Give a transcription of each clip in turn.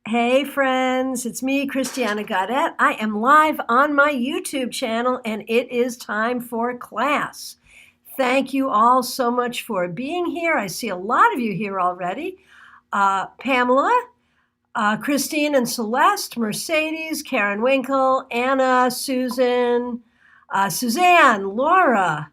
Hey friends, it's me, Christiana Gaudet. I am live on my YouTube channel and it is time for class. Thank you all so much for being here. I see a lot of you here already. Pamela, Christine and Celeste, Mercedes, Karen Winkle, Anna, Susan, Suzanne, Laura,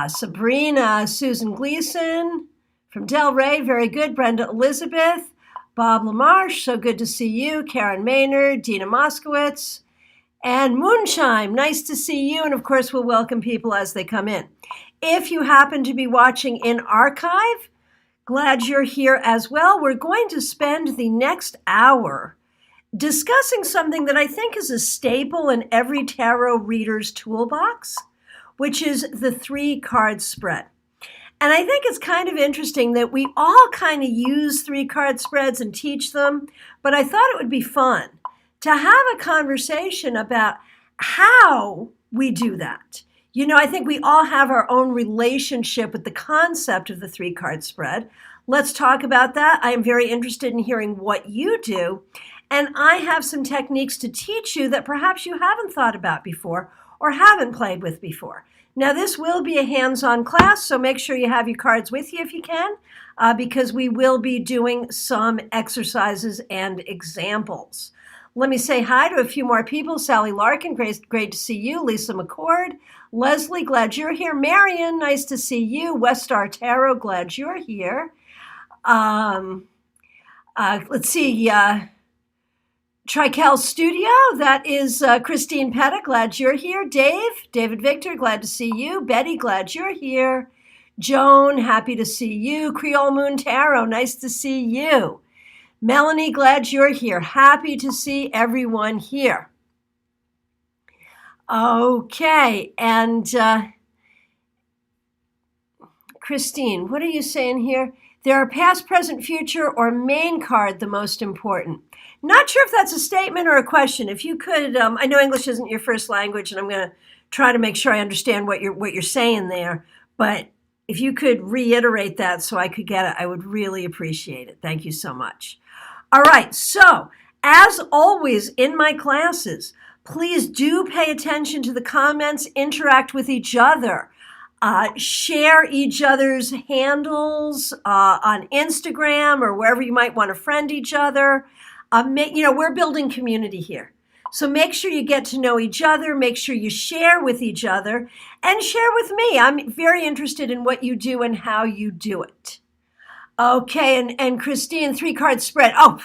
Sabrina, Susan Gleason from Del Rey, very good. Brenda Elizabeth, Bob LaMarche, so good to see you. Karen Maynard, Dina Moskowitz, and Moonshine, nice to see you. And of course, we'll welcome people as they come in. If you happen to be watching in archive, glad you're here as well. We're going to spend the next hour discussing something that I think is a staple in every tarot reader's toolbox, which is the 3-card spread. And I think it's kind of interesting that we all kind of use 3-card spreads and teach them, but I thought it would be fun to have a conversation about how we do that. You know, I think we all have our own relationship with the concept of the 3-card spread. Let's talk about that. I am very interested in hearing what you do, and I have some techniques to teach you that perhaps you haven't thought about before or haven't played with before. Now, this will be a hands-on class, so make sure you have your cards with you if you can, because we will be doing some exercises and examples. Let me say hi to a few more people. Sally Larkin, great to see you. Lisa McCord. Leslie, glad you're here. Marion, nice to see you. West Star Tarot, glad you're here. Let's see. Trical Studio, that is Christine Petta, glad you're here. David Victor, glad to see you. Betty, glad you're here. Joan, happy to see you. Creole Moon Tarot, nice to see you. Melanie, glad you're here. Happy to see everyone here. Okay, and Christine, what are you saying here? There are past, present, future, or main card the most important. Not sure if that's a statement or a question. If you could, I know English isn't your first language, and I'm going to try to make sure I understand what you're saying there. But if you could reiterate that so I could get it, I would really appreciate it. Thank you so much. All right. So, as always in my classes, please do pay attention to the comments, interact with each other. Share each other's handles on Instagram or wherever you might want to friend each other. We're building community here. So make sure you get to know each other, make sure you share with each other, and share with me. I'm very interested in what you do and how you do it. Okay, and Christine, 3-card spread. Oh,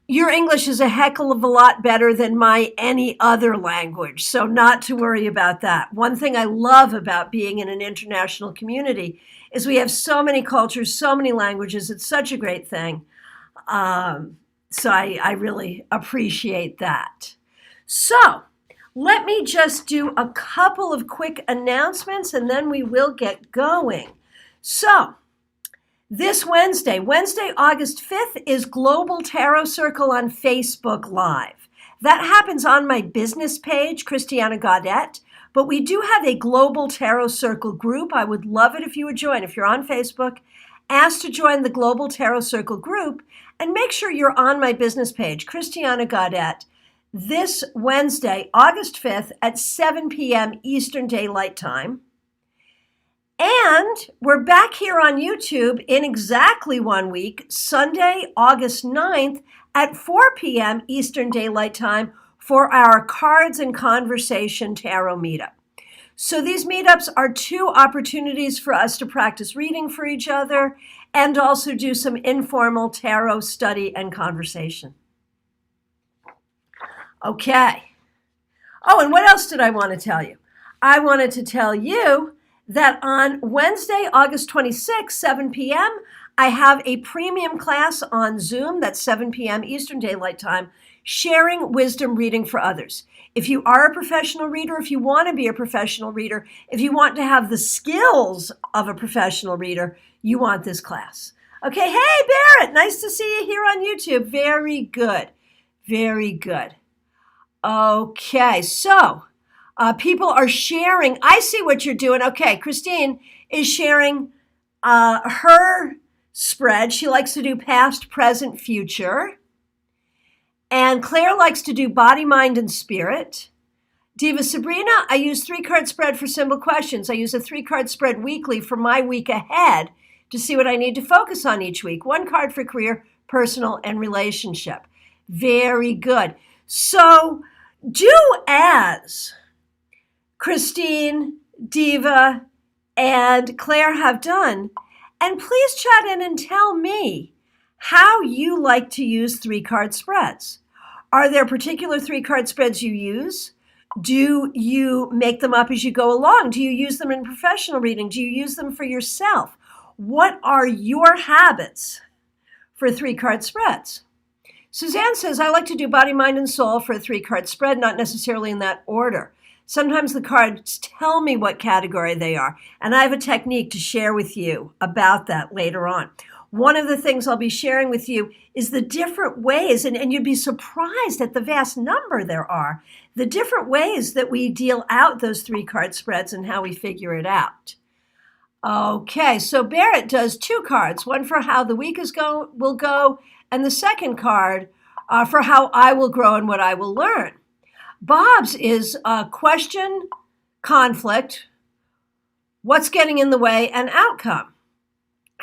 your English is a heck of a lot better than my any other language, so not to worry about that. One thing I love about being in an international community is we have so many cultures, so many languages. It's such a great thing. So I really appreciate that. So let me just do a couple of quick announcements and then we will get going. So this Wednesday, August 5th, is Global Tarot Circle on Facebook Live. That happens on my business page, Christiana Gaudet, but we do have a Global Tarot Circle group. I would love it if you would join. If you're on Facebook, ask to join the Global Tarot Circle group and make sure you're on my business page, Christiana Gaudet, this Wednesday, August 5th at 7 p.m. Eastern Daylight Time. And we're back here on YouTube in exactly 1 week, Sunday, August 9th at 4 p.m. Eastern Daylight Time for our Cards and Conversation Tarot Meetup. So these meetups are 2 opportunities for us to practice reading for each other and also do some informal tarot study and conversation. Okay. Oh, and what else did I want to tell you? I wanted to tell you that on Wednesday, August 26th, 7 p.m., I have a premium class on Zoom, that's 7 p.m. Eastern Daylight Time, sharing wisdom reading for others. If you are a professional reader, if you want to be a professional reader, if you want to have the skills of a professional reader, you want this class. Okay, hey, Barrett, nice to see you here on YouTube. Very good, very good. Okay, so people are sharing. I see what you're doing. Okay, Christine is sharing her spread. She likes to do past, present, future. And Claire likes to do body, mind, and spirit. Diva Sabrina, I use 3-card spread for simple questions. I use a 3-card spread weekly for my week ahead to see what I need to focus on each week. 1 card for career, personal, and relationship. Very good. So do as Christine, Diva, and Claire have done. And please chat in and tell me how you like to use 3-card spreads. Are there particular 3-card spreads you use? Do you make them up as you go along? Do you use them in professional reading? Do you use them for yourself? What are your habits for 3-card spreads? Suzanne says, I like to do body, mind, and soul for a 3-card spread, not necessarily in that order. Sometimes the cards tell me what category they are, and I have a technique to share with you about that later on. One of the things I'll be sharing with you is the different ways, and you'd be surprised at the vast number there are, the different ways that we deal out those 3-card spreads and how we figure it out. Okay, so Barrett does 2 cards, one for how the week will go, and the second card for how I will grow and what I will learn. Bob's is question, conflict, what's getting in the way, and outcome.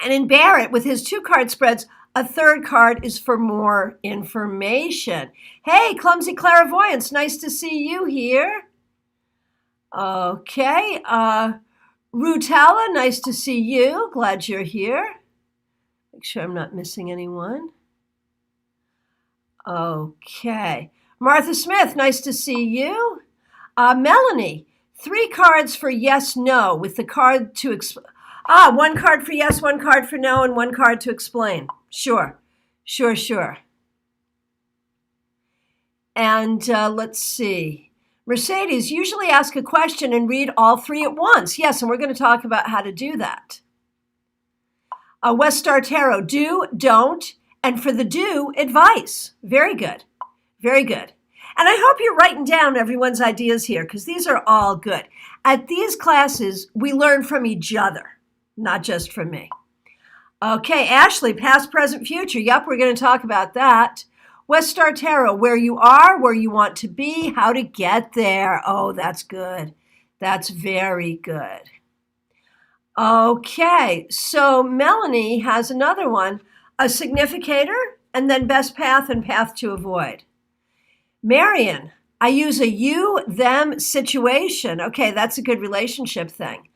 And in Barrett, with his 2-card spreads, a 3rd card is for more information. Hey, Clumsy Clairvoyance, nice to see you here. Okay, Rutella, nice to see you. Glad you're here. Make sure I'm not missing anyone. Okay. Martha Smith, nice to see you. Melanie, 3 cards for yes, no, with the card to explain. 1 card for yes, 1 card for no, and 1 card to explain. Sure. And let's see. Mercedes, usually ask a question and read all 3 at once. Yes, and we're going to talk about how to do that. West Star Tarot, do, don't, and for the do, advice. Very good. Very good. And I hope you're writing down everyone's ideas here because these are all good. At these classes, we learn from each other, not just from me. Okay, Ashley, past, present, future. Yep, we're going to talk about that. West Star Tarot, where you are, where you want to be, how to get there. Oh, that's good. That's very good. Okay, so Melanie has another one, a significator, and then best path and path to avoid. Marion, I use a you, them situation. Okay, that's a good relationship thing.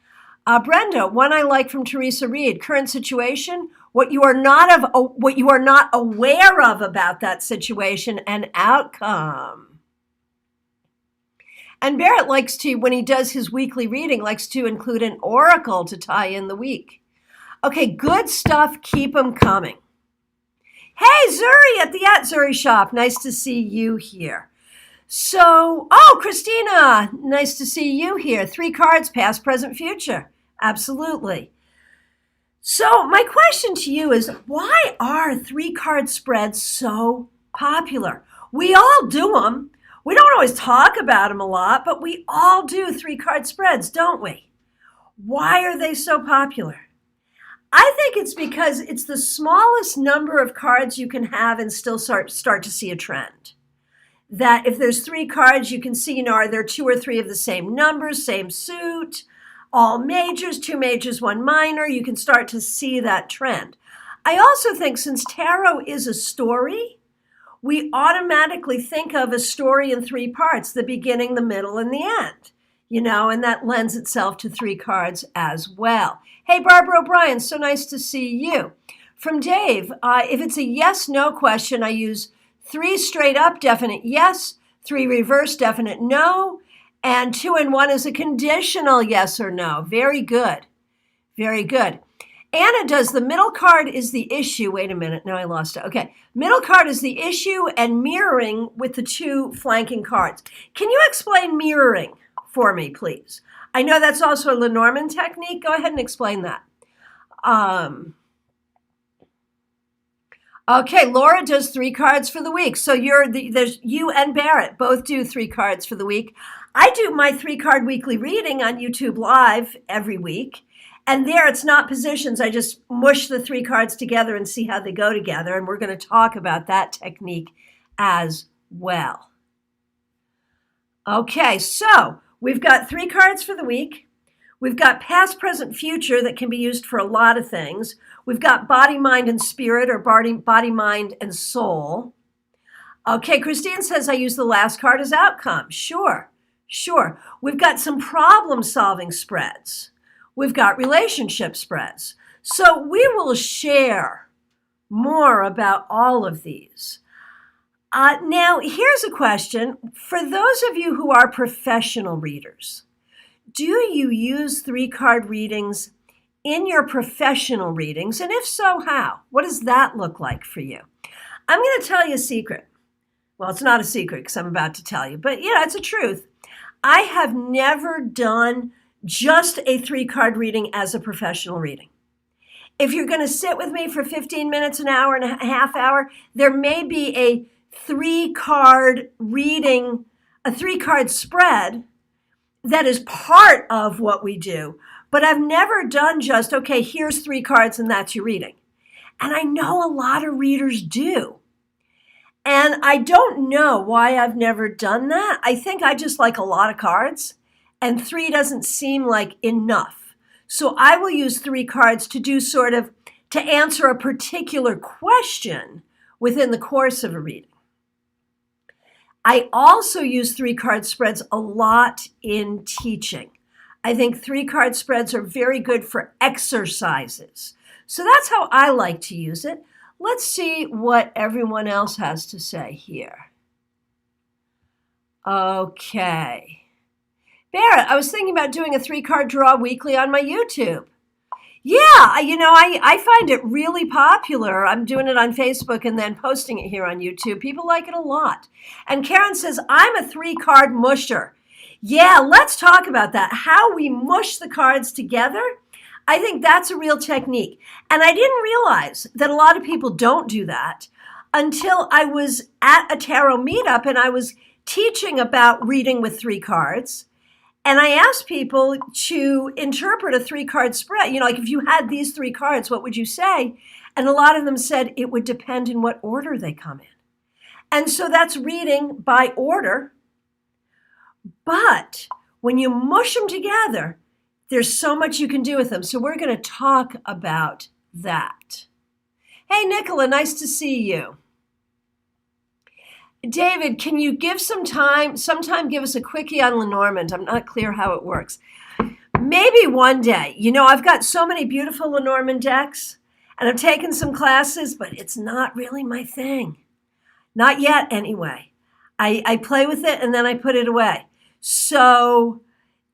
Brenda, one I like from Teresa Reed, current situation, what you are not aware of about that situation and outcome. And Barrett likes to, when he does his weekly reading, likes to include an oracle to tie in the week. Okay, good stuff. Keep them coming. Hey, Zuri at the Zuri shop. Nice to see you here. So, Christina, nice to see you here. 3 cards, past, present, future. Absolutely. So my question to you is, why are 3-card spreads so popular? We all do them. We don't always talk about them a lot, but we all do 3-card spreads, don't we? Why are they so popular? I think it's because it's the smallest number of cards you can have and still start to see a trend. That if there's 3 cards, you can see, are there 2 or 3 of the same numbers, same suit, all majors, 2 majors, 1 minor, you can start to see that trend. I also think since tarot is a story, we automatically think of a story in 3 parts, the beginning, the middle, and the end, and that lends itself to 3 cards as well. Hey, Barbara O'Brien, so nice to see you. From Dave, if it's a yes-no question, I use 3 straight up definite yes, 3 reverse definite no, and 2 and 1 is a conditional yes or no. Very good. Very good. Anna does the middle card is the issue. Wait a minute. Now I lost it. Okay. Middle card is the issue and mirroring with the 2 flanking cards. Can you explain mirroring for me, please? I know that's also a Lenormand technique. Go ahead and explain that. Okay, Laura does 3 cards for the week. So there's you and Barrett both do 3 cards for the week. I do my 3-card weekly reading on YouTube Live every week. And there it's not positions. I just mush the 3 cards together and see how they go together. And we're going to talk about that technique as well. Okay, so we've got 3 cards for the week. We've got past, present, future that can be used for a lot of things. We've got body, mind, and spirit, or body, mind, and soul. Okay, Christine says I use the last card as outcome. Sure. We've got some problem-solving spreads. We've got relationship spreads. So we will share more about all of these. Now, here's a question. For those of you who are professional readers, do you use 3-card readings in your professional readings? And if so, how? What does that look like for you? I'm going to tell you a secret. Well, it's not a secret because I'm about to tell you, but it's a truth. I have never done just a 3-card reading as a professional reading. If you're going to sit with me for 15 minutes, an hour and a half hour, there may be a 3-card reading, a 3-card spread that is part of what we do. But I've never done just, okay, here's 3 cards and that's your reading. And I know a lot of readers do. And I don't know why I've never done that. I think I just like a lot of cards, and 3 doesn't seem like enough. So I will use 3 cards to do to answer a particular question within the course of a reading. I also use 3-card spreads a lot in teaching. I think 3-card spreads are very good for exercises. So that's how I like to use it. Let's see what everyone else has to say here. Okay. Barrett, I was thinking about doing a 3-card draw weekly on my YouTube. Yeah, I find it really popular. I'm doing it on Facebook and then posting it here on YouTube. People like it a lot. And Karen says, I'm a 3-card musher. Yeah, let's talk about that. How we mush the cards together. I think that's a real technique. And I didn't realize that a lot of people don't do that until I was at a tarot meetup and I was teaching about reading with 3 cards. And I asked people to interpret a 3-card spread. Like if you had these 3 cards, what would you say? And a lot of them said it would depend in what order they come in. And so that's reading by order. But when you mush them together, there's so much you can do with them. So we're going to talk about that. Hey, Nicola, nice to see you. David, can you give sometime give us a quickie on Lenormand? I'm not clear how it works. Maybe one day. I've got so many beautiful Lenormand decks, and I've taken some classes, but it's not really my thing. Not yet, anyway. I play with it, and then I put it away. So,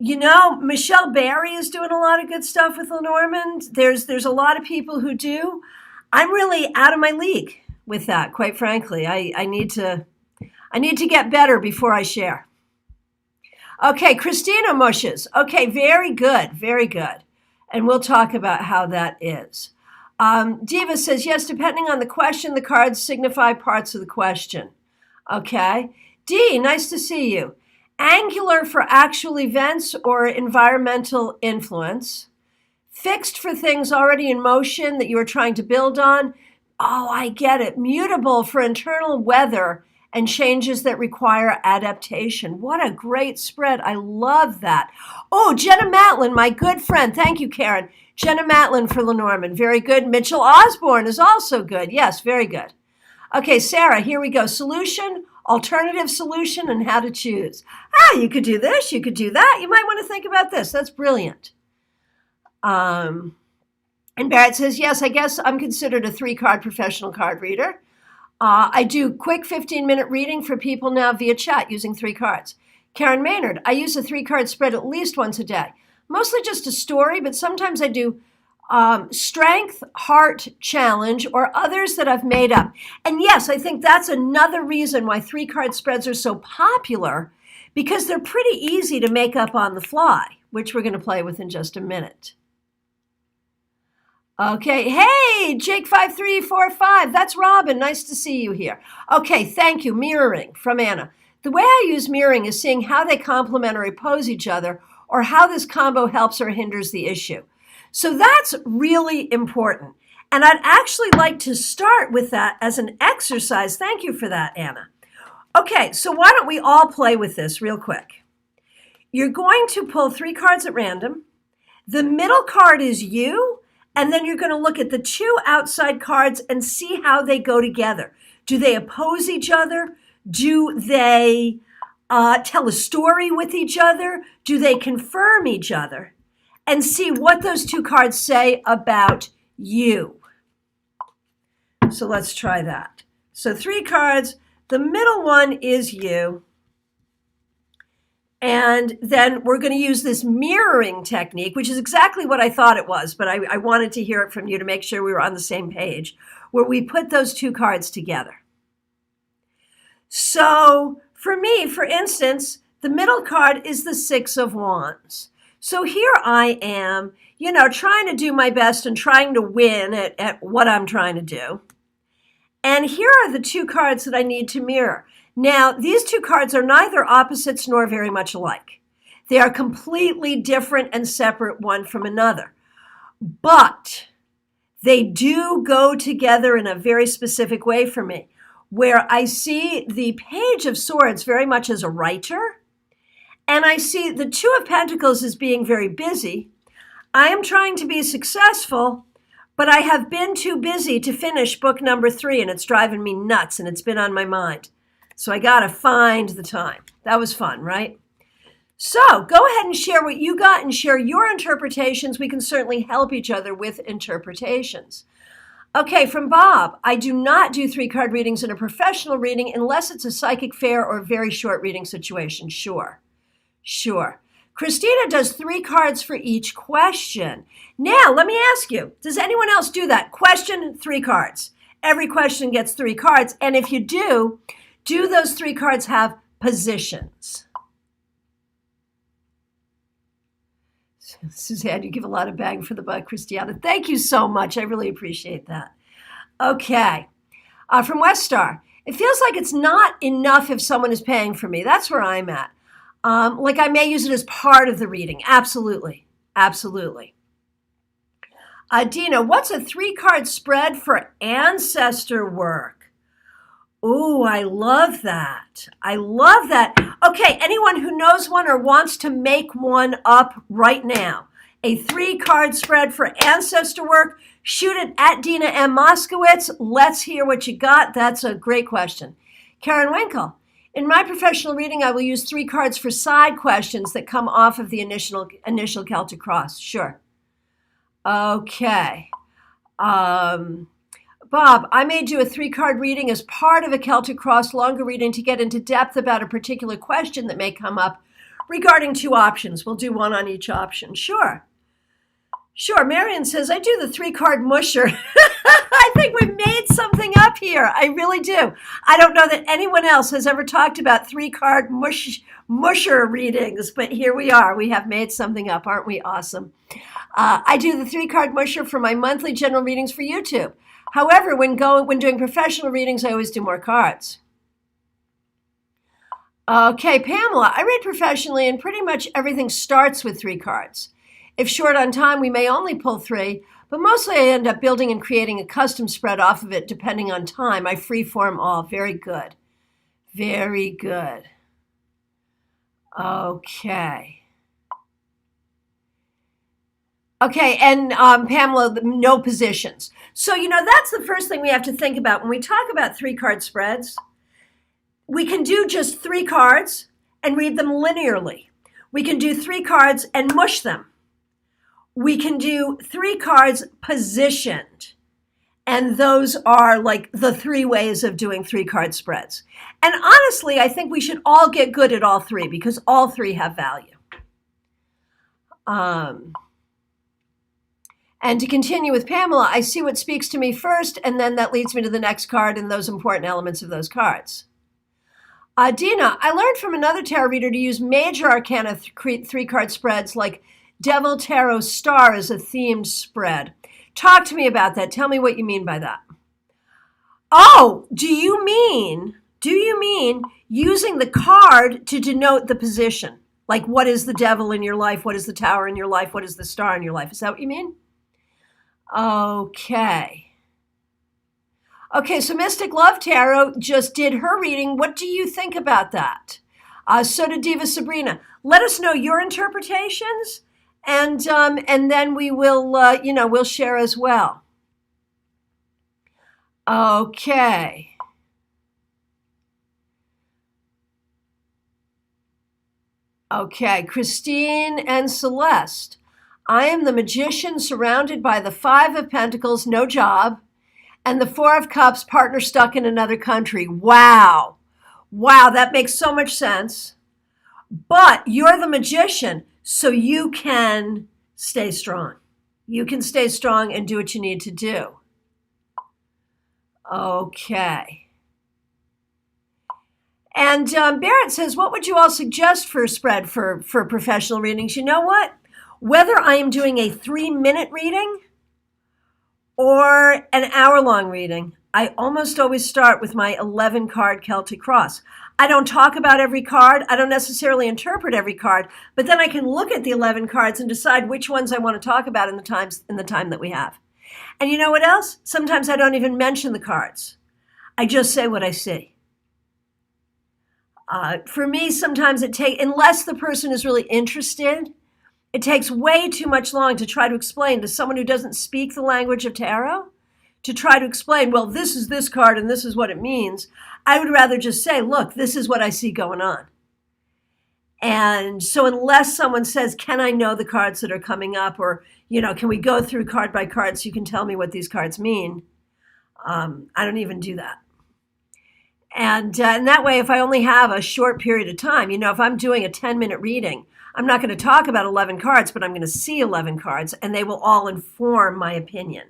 Michelle Barry is doing a lot of good stuff with Lenormand. There's a lot of people who do. I'm really out of my league with that, quite frankly. I need to get better before I share. Okay, Christina mushes. Okay, very good, very good. And we'll talk about how that is. Diva says, yes, depending on the question, the cards signify parts of the question. Okay. D, nice to see you. Angular for actual events or environmental influence. Fixed for things already in motion that you are trying to build on. Oh, I get it. Mutable for internal weather and changes that require adaptation. What a great spread. I love that. Oh, Jenna Matlin, my good friend. Thank you, Karen. Jenna Matlin for Lenormand. Very good. Mitchell Osborne is also good. Yes, very good. Okay, Sarah, here we go. Solution, alternative solution, and how to choose. You could do this. You could do that. You might want to think about this. That's brilliant. And Barrett says, yes, I guess I'm considered a 3-card professional card reader. I do quick 15-minute reading for people now via chat using 3 cards. Karen Maynard, I use a 3-card spread at least once a day. Mostly just a story, but sometimes I do strength, heart, challenge, or others that I've made up. And yes, I think that's another reason why 3-card spreads are so popular, because they're pretty easy to make up on the fly, which we're going to play with in just a minute. Okay, hey, Jake5345, that's Robin, nice to see you here. Okay, thank you, mirroring from Anna. The way I use mirroring is seeing how they complement or oppose each other, or how this combo helps or hinders the issue. So that's really important. And I'd actually like to start with that as an exercise. Thank you for that, Anna. Okay, so why don't we all play with this real quick? You're going to pull 3 cards at random. The middle card is you, and then you're going to look at the 2 outside cards and see how they go together. Do they oppose each other? Do they tell a story with each other? Do they confirm each other? And see what those 2 cards say about you. So let's try that. So 3 cards. The middle one is you. And then we're going to use this mirroring technique, which is exactly what I thought it was, but I wanted to hear it from you to make sure we were on the same page, where we put those 2 cards together. So for me, for instance, the middle card is the 6 of Wands. So here I am, trying to do my best and trying to win at what I'm trying to do. And here are the 2 cards that I need to mirror. Now, these 2 cards are neither opposites nor very much alike. They are completely different and separate one from another. But they do go together in a very specific way for me, where I see the Page of Swords very much as a writer, and I see the 2 of Pentacles as being very busy. I am trying to be successful, but I have been too busy to finish book number 3, and it's driving me nuts, and it's been on my mind. So I got to find the time. That was fun, right? So go ahead and share what you got and share your interpretations. We can certainly help each other with interpretations. Okay, from Bob, I do not do 3-card readings in a professional reading unless it's a psychic fair or a very short reading situation. Sure. Christina does 3 cards for each question. Now, let me ask you, does anyone else do that? Question, 3 cards. Every question gets 3 cards. And if you do those 3 cards have positions? Suzanne, you give a lot of bang for the buck, Christiana. Thank you so much. I really appreciate that. Okay. From West Star, it feels like it's not enough if someone is paying for me. That's where I'm at. Like I may use it as part of the reading. Absolutely. Dina, what's a 3-card spread for ancestor work? Ooh, I love that. Okay, anyone who knows one or wants to make one up right now, a 3-card spread for ancestor work, shoot it at Dina M. Moskowitz. Let's hear what you got. That's a great question. Karen Winkle, in my professional reading, I will use 3 cards for side questions that come off of the initial Celtic cross. Sure. Okay. Bob, I may do a 3-card reading as part of a Celtic cross longer reading to get into depth about a particular question that may come up regarding 2 options. We'll do 1 on each option. Sure. Marion says, I do the 3-card musher. I think we've made something up here. I really do. I don't know that anyone else has ever talked about 3-card musher readings, but here we are. We have made something up. Aren't we awesome? I do the 3-card musher for my monthly general readings for YouTube. However, when doing professional readings, I always do more cards. Okay, Pamela, I read professionally and pretty much everything starts with 3 cards. If short on time, we may only pull 3, but mostly I end up building and creating a custom spread off of it depending on time. I freeform all. Very good. Okay, and Pamela, no positions. So, that's the first thing we have to think about. When we talk about 3-card spreads, we can do just 3 cards and read them linearly. We can do 3 cards and mush them. We can do 3 cards positioned. And those are like the 3 ways of doing 3-card spreads. And honestly, I think we should all get good at all 3 because all 3 have value. And to continue with Pamela, I see what speaks to me first, and then that leads me to the next card and those important elements of those cards. Dina, I learned from another tarot reader to use major arcana 3-card spreads like Devil, Tarot, Star as a themed spread. Talk to me about that. Tell me what you mean by that. Oh, do you mean using the card to denote the position? Like what is the Devil in your life? What is the Tower in your life? What is the Star in your life? Is that what you mean? Okay. Okay, so Mystic Love Tarot just did her reading. What do you think about that? So did Diva Sabrina. Let us know your interpretations, and then we will, we'll share as well. Okay. Okay, Christine and Celeste. I am the magician surrounded by the Five of Pentacles, no job, and the Four of Cups, partner stuck in another country. Wow. Wow, that makes so much sense. But you're the magician, so you can stay strong. You can stay strong and do what you need to do. Okay. And Barrett says, what would you all suggest for a spread for professional readings? You know what? Whether I am doing a 3-minute reading or an hour-long reading, I almost always start with my 11-card Celtic Cross. I don't talk about every card. I don't necessarily interpret every card, but then I can look at the 11 cards and decide which ones I want to talk about in the time that we have. And you know what else? Sometimes I don't even mention the cards. I just say what I see. For me, sometimes it takes, unless the person is really interested, it takes way too much long to try to explain to someone who doesn't speak the language of tarot, to try to explain, well, this is this card and this is what it means. I would rather just say, look, this is what I see going on. And so unless someone says, can I know the cards that are coming up, or, can we go through card by card so you can tell me what these cards mean? I don't even do that. And that way, if I only have a short period of time, if I'm doing a 10-minute reading, I'm not going to talk about 11 cards, but I'm going to see 11 cards, and they will all inform my opinion.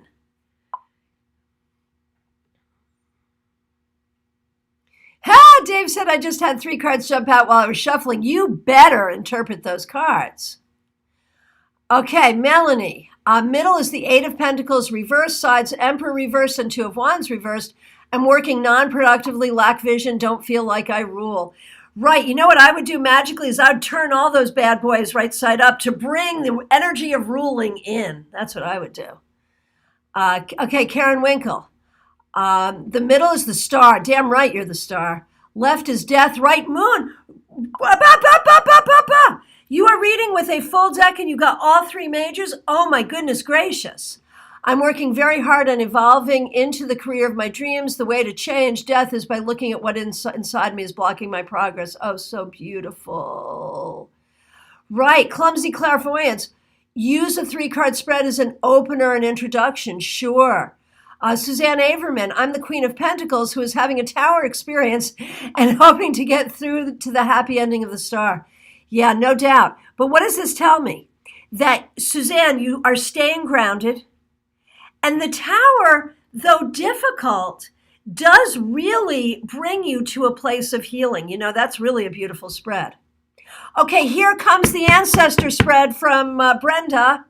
Dave said, I just had 3 cards jump out while I was shuffling. You better interpret those cards. Okay, Melanie. Middle is the 8 of Pentacles reversed, sides Emperor reversed and 2 of Wands reversed. I'm working non-productively, lack vision, don't feel like I rule. Right, you know what I would do magically is I'd turn all those bad boys right side up to bring the energy of ruling in. That's what I would do. Okay, Karen Winkle. The middle is the star. Damn right you're the star. Left is death, right moon. You are reading with a full deck and you got all 3 majors. Oh my goodness gracious. I'm working very hard on evolving into the career of my dreams. The way to change death is by looking at what inside me is blocking my progress. Oh, so beautiful. Right, clumsy clairvoyance. Use a 3-card spread as an opener and introduction. Sure. Suzanne Averman, I'm the Queen of Pentacles who is having a tower experience and hoping to get through to the happy ending of the star. Yeah, no doubt. But what does this tell me? That, Suzanne, you are staying grounded. And the tower, though difficult, does really bring you to a place of healing. That's really a beautiful spread. Okay, here comes the ancestor spread from Brenda.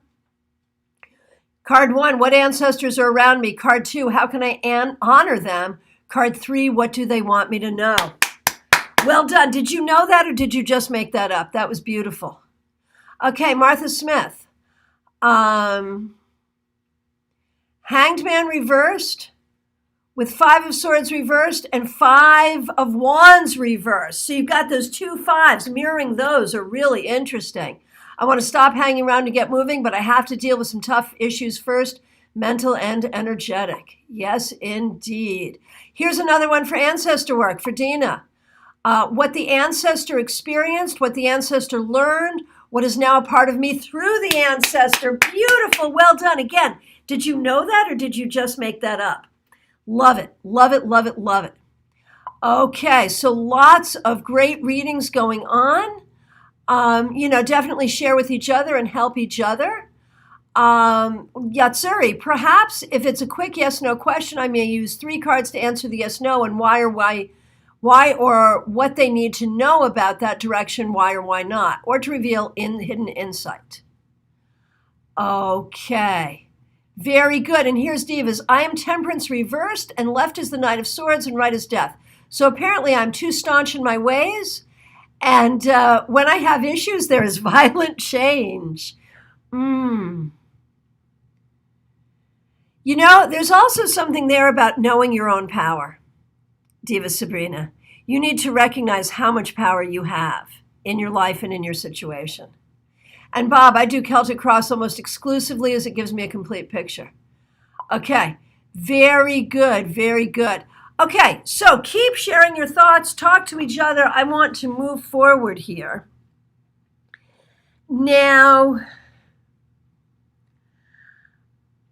Card 1, what ancestors are around me? Card 2, how can I honor them? Card 3, what do they want me to know? Well done. Did you know that or did you just make that up? That was beautiful. Okay, Martha Smith. Hanged Man reversed with 5 of Swords reversed and 5 of Wands reversed. So you've got those 2 5s. Mirroring those are really interesting. I want to stop hanging around to get moving, but I have to deal with some tough issues first, mental and energetic. Yes, indeed. Here's another one for ancestor work, for Dina. What the ancestor experienced, what the ancestor learned, what is now a part of me through the ancestor. Beautiful, well done. Again, did you know that or did you just make that up? Love it, love it, love it, love it. Okay, so lots of great readings going on. Definitely share with each other and help each other. Yatsuri, perhaps if it's a quick yes/no question, I may use 3 cards to answer the yes/no and why or what they need to know about that direction, why or why not, or to reveal hidden insight. Okay, very good. And here's Divas. I am Temperance reversed, and left is the Knight of Swords, and right is Death. So apparently I'm too staunch in my ways. And when I have issues, there is violent change. You know, there's also something there about knowing your own power, Diva Sabrina. You need to recognize how much power you have in your life and in your situation. And Bob, I do Celtic Cross almost exclusively as it gives me a complete picture. Okay, very good, very good. Okay, so keep sharing your thoughts, talk to each other. I want to move forward here. Now,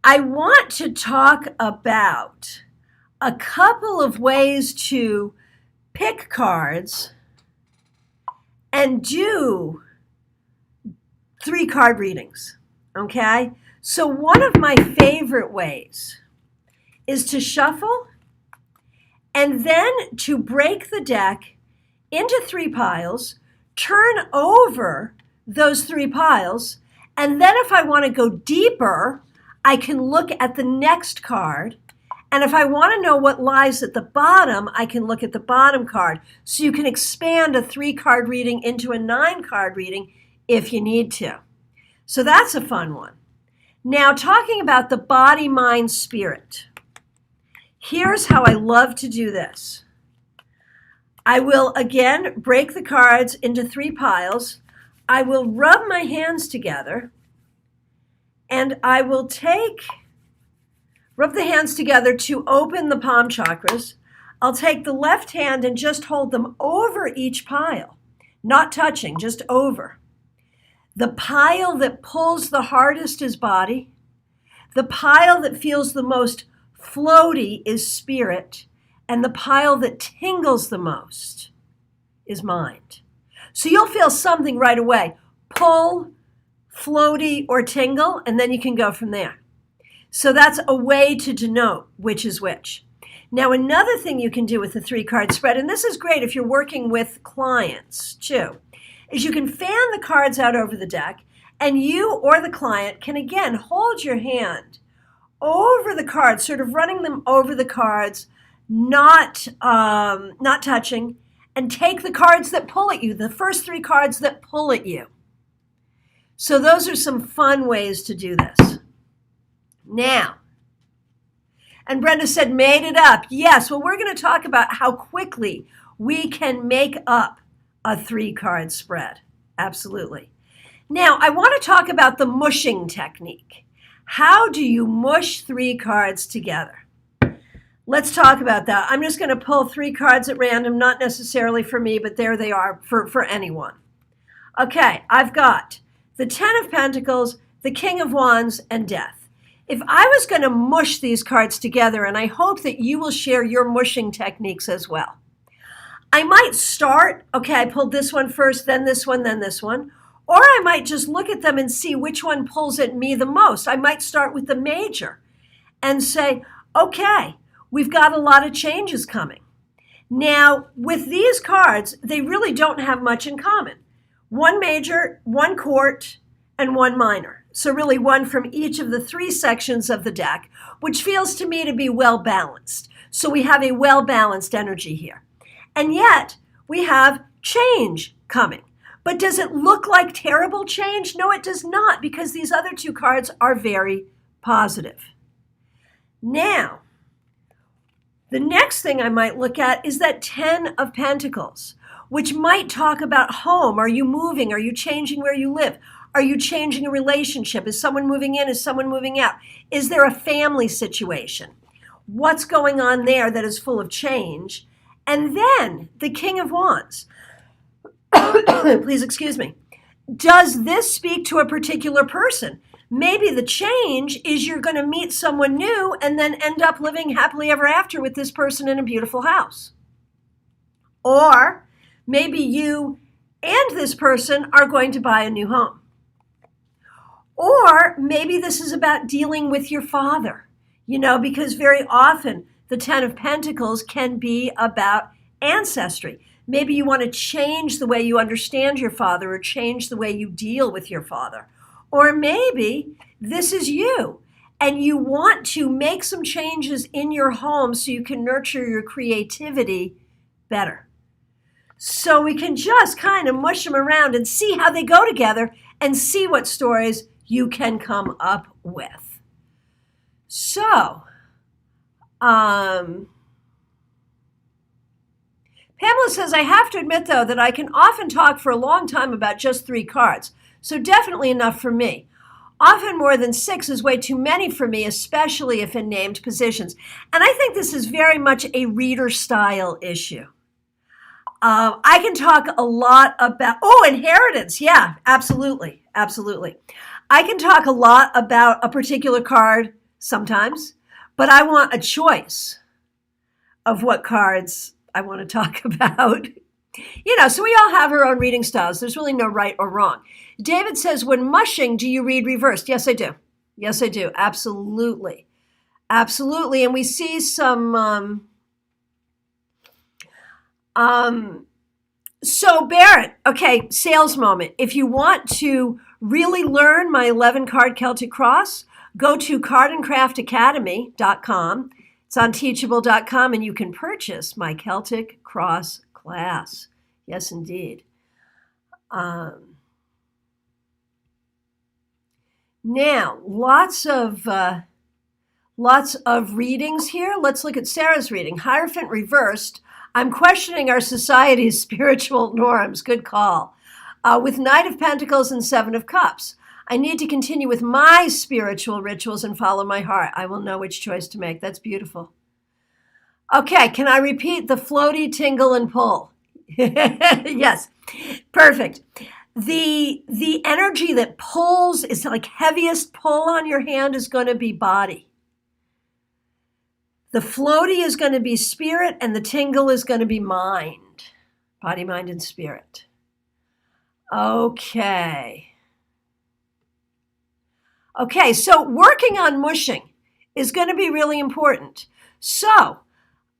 I want to talk about a couple of ways to pick cards and do 3-card readings, okay? So one of my favorite ways is to shuffle and then to break the deck into 3 piles, turn over those 3 piles, and then if I want to go deeper, I can look at the next card. And if I want to know what lies at the bottom, I can look at the bottom card. So you can expand a 3-card reading into a 9-card reading if you need to. So that's a fun one. Now, talking about the body, mind, spirit. Here's how I love to do this. I will, again, break the cards into 3 piles. I will rub my hands together. And I will rub the hands together to open the palm chakras. I'll take the left hand and just hold them over each pile, not touching, just over. The pile that pulls the hardest is body. The pile that feels the most floaty is spirit. And the pile that tingles the most is mind. So you'll feel something right away. Pull, floaty, or tingle, and then you can go from there. So that's a way to denote which is which. Now, another thing you can do with the 3-card spread, and this is great if you're working with clients too, is you can fan the cards out over the deck, and you or the client can again hold your hand over the cards, sort of running them over the cards, not touching, and take the cards that pull at you, the first 3 cards that pull at you. So those are some fun ways to do this. Now, and Brenda said, made it up. Yes, well, we're going to talk about how quickly we can make up a 3-card spread. Absolutely. Now, I want to talk about the mushing technique. How do you mush 3 cards together? Let's talk about that. I'm just going to pull 3 cards at random, not necessarily for me, but there they are for anyone. Okay, I've got the 10 of Pentacles, the King of Wands, and Death. If I was going to mush these cards together, and I hope that you will share your mushing techniques as well, I might start, okay, I pulled this one first, then this one, then this one, or I might just look at them and see which one pulls at me the most. I might start with the major and say, okay, we've got a lot of changes coming. Now, with these cards, they really don't have much in common. 1 major, 1 court, and 1 minor. So really 1 from each of the 3 sections of the deck, which feels to me to be well-balanced. So we have a well-balanced energy here. And yet, we have change coming. But does it look like terrible change? No, it does not, because these other 2 cards are very positive. Now, the next thing I might look at is that 10 of Pentacles, which might talk about home. Are you moving? Are you changing where you live? Are you changing a relationship? Is someone moving in? Is someone moving out? Is there a family situation? What's going on there that is full of change? And then the King of Wands. Please excuse me. Does this speak to a particular person? Maybe the change is you're going to meet someone new and then end up living happily ever after with this person in a beautiful house. Or maybe you and this person are going to buy a new home. Or maybe this is about dealing with your father, because very often the 10 of Pentacles can be about ancestry. Maybe you want to change the way you understand your father or change the way you deal with your father. Or maybe this is you and you want to make some changes in your home so you can nurture your creativity better. So we can just kind of mush them around and see how they go together and see what stories you can come up with. So, Pamela says, I have to admit, though, that I can often talk for a long time about just 3 cards. So definitely enough for me. Often more than 6 is way too many for me, especially if in named positions. And I think this is very much a reader style issue. I can talk a lot about, inheritance. Yeah, absolutely. Absolutely. I can talk a lot about a particular card sometimes, but I want a choice of what cards I want to talk about. So we all have our own reading styles. There's really no right or wrong. David says, when mushing, do you read reversed? Yes, I do. Yes, I do. Absolutely. Absolutely. And we see some, so Barrett, okay, sales moment. If you want to really learn my 11 card Celtic Cross, go to cardandcraftacademy.com. It's on teachable.com, and you can purchase my Celtic Cross class. Yes, indeed. Now, lots of readings here. Let's look at Sarah's reading. Hierophant reversed. I'm questioning our society's spiritual norms. Good call. With Knight of Pentacles and 7 of Cups. I need to continue with my spiritual rituals and follow my heart. I will know which choice to make. That's beautiful. Okay, can I repeat the floaty, tingle, and pull? Yes, perfect. The energy that pulls is like heaviest pull on your hand is going to be body. The floaty is going to be spirit, and the tingle is going to be mind. Body, mind, and spirit. Okay. Okay, so working on mushing is going to be really important. So,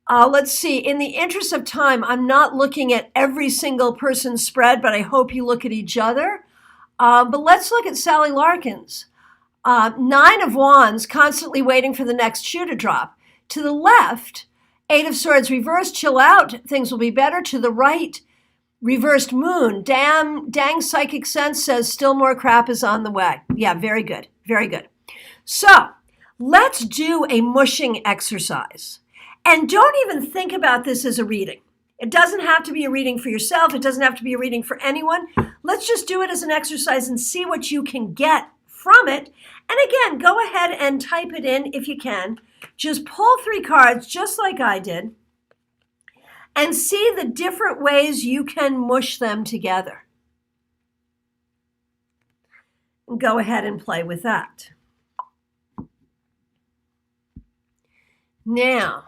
let's see. In the interest of time, I'm not looking at every single person's spread, but I hope you look at each other. But let's look at Sally Larkin's. 9 of Wands, constantly waiting for the next shoe to drop. To the left, 8 of Swords reversed, chill out, things will be better. To the right, reversed Moon, dang psychic sense says still more crap is on the way. Yeah, very good, very good. So let's do a mushing exercise. And don't even think about this as a reading. It doesn't have to be a reading for yourself. It doesn't have to be a reading for anyone. Let's just do it as an exercise and see what you can get from it. And again, go ahead and type it in if you can. Just pull 3 cards just like I did and see the different ways you can mush them together. And go ahead and play with that. Now,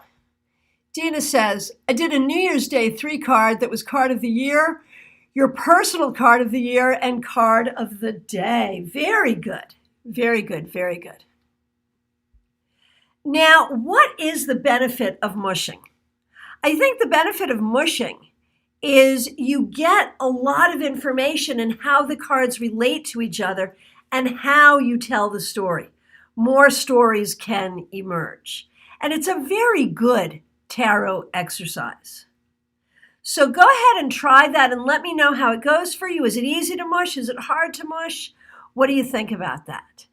Dina says, I did a New Year's Day 3 card that was card of the year, your personal card of the year, and card of the day. Very good. Very good. Very good. Now, what is the benefit of mushing? I think the benefit of mushing is you get a lot of information in how the cards relate to each other and how you tell the story. More stories can emerge. And it's a very good tarot exercise. So go ahead and try that and let me know how it goes for you. Is it easy to mush? Is it hard to mush? What do you think about that?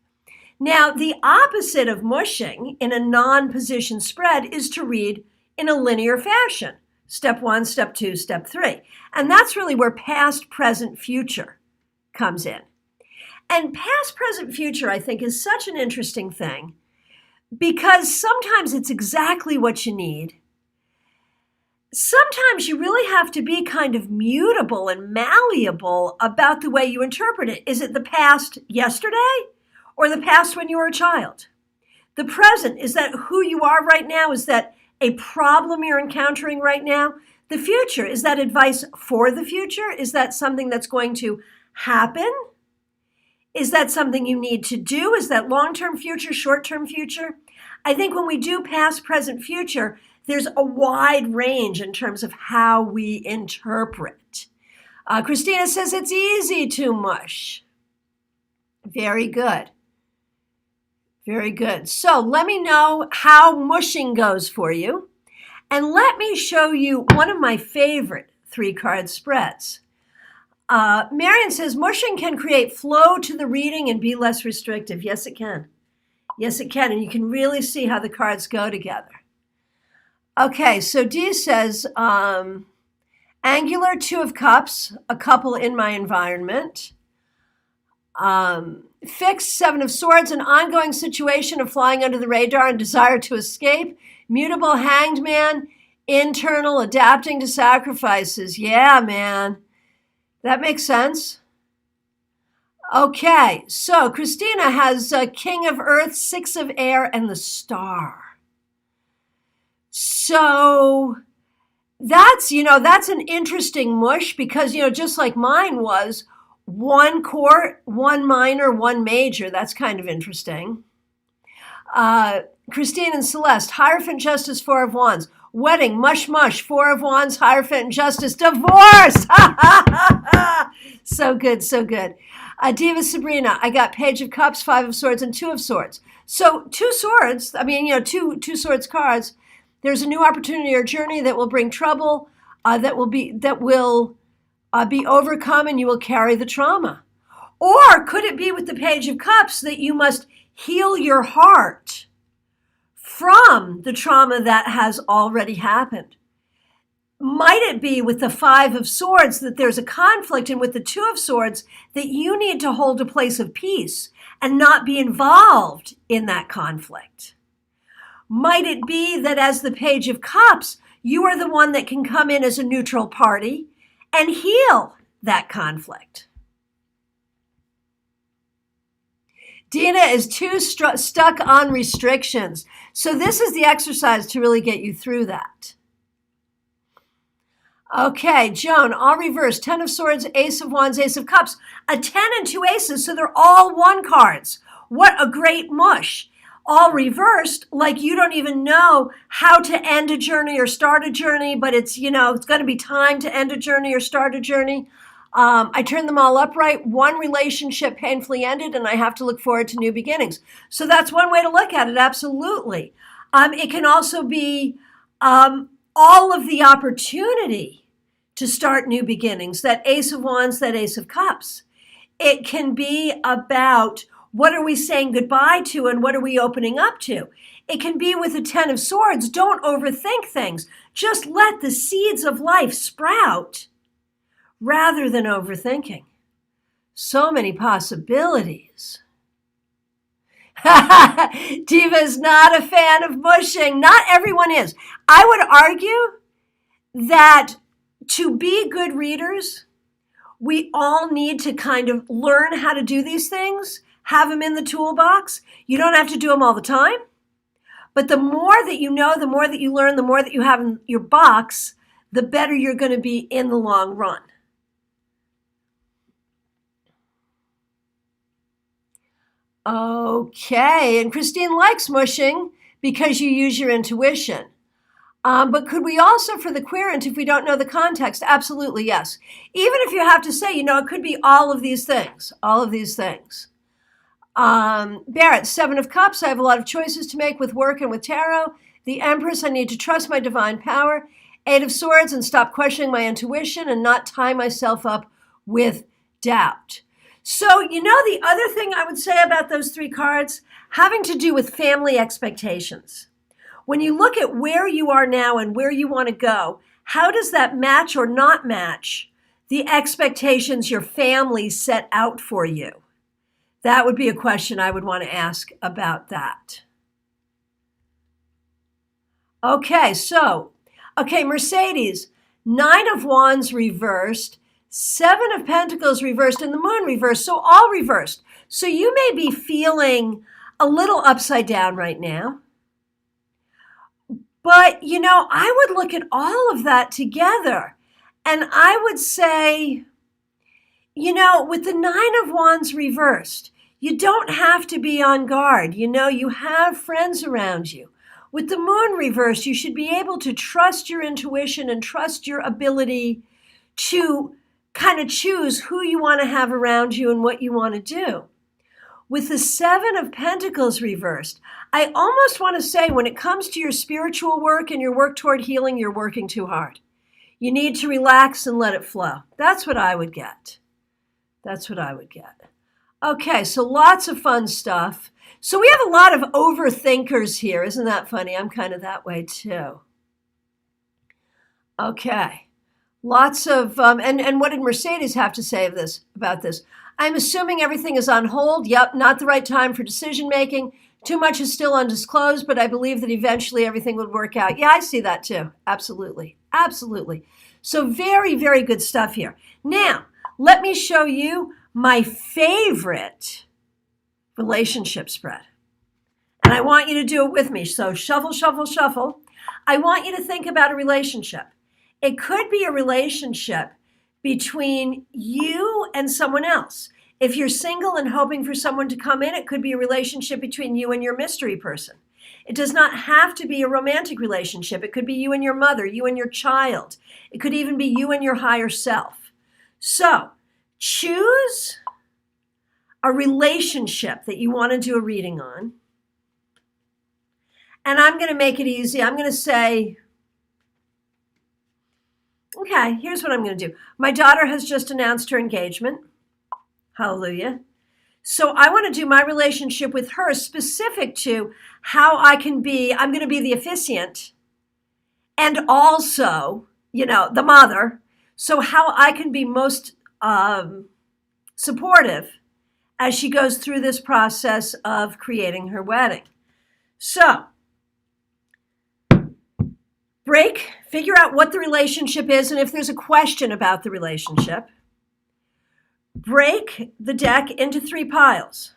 Now, the opposite of mushing in a non-position spread is to read in a linear fashion. Step 1, step 2, step 3. And that's really where past, present, future comes in. And past, present, future, I think, is such an interesting thing because sometimes it's exactly what you need. Sometimes you really have to be kind of mutable and malleable about the way you interpret it. Is it the past yesterday or the past when you were a child? The present, is that who you are right now? Is that a problem you're encountering right now? The future, is that advice for the future? Is that something that's going to happen? Is that something you need to do? Is that long-term future, short-term future? I think when we do past, present, future, there's a wide range in terms of how we interpret. Christina says it's easy to mush. Very good. Very good. So let me know how mushing goes for you. And let me show you one of my favorite 3-card spreads. Marion says, mushing can create flow to the reading and be less restrictive. Yes, it can. Yes, it can. And you can really see how the cards go together. Okay, so D says, angular, 2 of cups, a couple in my environment. Fixed, 7 of swords, an ongoing situation of flying under the radar and desire to escape. Mutable, hanged man, internal, adapting to sacrifices. Yeah, man. That makes sense. Okay, so Christina has King of Earth, 6 of air, and the Star. So that's an interesting mush because, just like mine was, 1 court, 1 minor, 1 major. That's kind of interesting. Christine and Celeste, Hierophant, Justice, 4 of Wands. Wedding, mush, 4 of Wands, Hierophant, and Justice. Divorce! So good, so good. Diva Sabrina, I got Page of Cups, 5 of Swords, and 2 of Swords. So 2 swords, two swords cards. There's a new opportunity or journey that will bring trouble, that will be overcome, and you will carry the trauma. Or could it be with the Page of Cups that you must heal your heart from the trauma that has already happened? Might it be with the 5 of Swords that there's a conflict, and with the 2 of Swords that you need to hold a place of peace and not be involved in that conflict? Might it be that as the Page of Cups, you are the one that can come in as a neutral party and heal that conflict? Dina is too stuck on restrictions. So this is the exercise to really get you through that. Okay, Joan, all reversed. 10 of Swords, Ace of Wands, Ace of Cups. A 10 and 2 aces, so they're all 1 cards. What a great mush. All reversed, like you don't even know how to end a journey or start a journey, but it's going to be time to end a journey or start a journey. I turned them all upright. 1 relationship painfully ended, and I have to look forward to new beginnings. So that's one way to look at it, absolutely. It can also be all of the opportunity to start new beginnings, that Ace of Wands, that Ace of Cups. It can be about what are we saying goodbye to and what are we opening up to. It can be with the 10 of Swords. Don't overthink things. Just let the seeds of life sprout rather than overthinking. So many possibilities. Diva's not a fan of mushing. Not everyone is. I would argue that to be good readers, we all need to kind of learn how to do these things, have them in the toolbox. You don't have to do them all the time. But the more that you know, the more that you learn, the more that you have in your box, the better you're going to be in the long run. Okay, and Christine likes mushing because you use your intuition. But could we also, for the querent, if we don't know the context? Absolutely, yes. Even if you have to say, it could be all of these things, Barrett, 7 of Cups. I have a lot of choices to make with work and with tarot. The Empress, I need to trust my divine power. 8 of Swords, and stop questioning my intuition and not tie myself up with doubt. So, the other thing I would say about those 3 cards, having to do with family expectations. When you look at where you are now and where you want to go, how does that match or not match the expectations your family set out for you? That would be a question I would want to ask about that. Okay, Mercedes, 9 of Wands reversed, 7 of Pentacles reversed, and the Moon reversed, so all reversed. So you may be feeling a little upside down right now. But, I would look at all of that together, and I would say, with the 9 of Wands reversed, you don't have to be on guard. You have friends around you. With the Moon reversed, you should be able to trust your intuition and trust your ability to kind of choose who you want to have around you and what you want to do. With the 7 of Pentacles reversed, I almost want to say when it comes to your spiritual work and your work toward healing, you're working too hard. You need to relax and let it flow. That's what I would get. Okay, so lots of fun stuff. So we have a lot of overthinkers here. Isn't that funny? I'm kind of that way too. Okay. Lots of, and what did Mercedes have to say about this? I'm assuming everything is on hold. Yep, not the right time for decision making. Too much is still undisclosed, but I believe that eventually everything would work out. Yeah, I see that too. Absolutely. Absolutely. So very, very good stuff here. Now, let me show you my favorite relationship spread. And I want you to do it with me. So shuffle, shuffle, shuffle. I want you to think about a relationship. It could be a relationship between you and someone else. If you're single and hoping for someone to come in, it could be a relationship between you and your mystery person. It does not have to be a romantic relationship. It could be you and your mother, you and your child. It could even be you and your higher self. So choose a relationship that you want to do a reading on. And I'm going to make it easy. I'm going to say, okay, here's what I'm going to do. My daughter has just announced her engagement. Hallelujah. So I want to do my relationship with her specific to how I'm going to be the officiant and also, the mother. So how I can be most supportive as she goes through this process of creating her wedding. So, figure out what the relationship is, and if there's a question about the relationship, break the deck into 3 piles.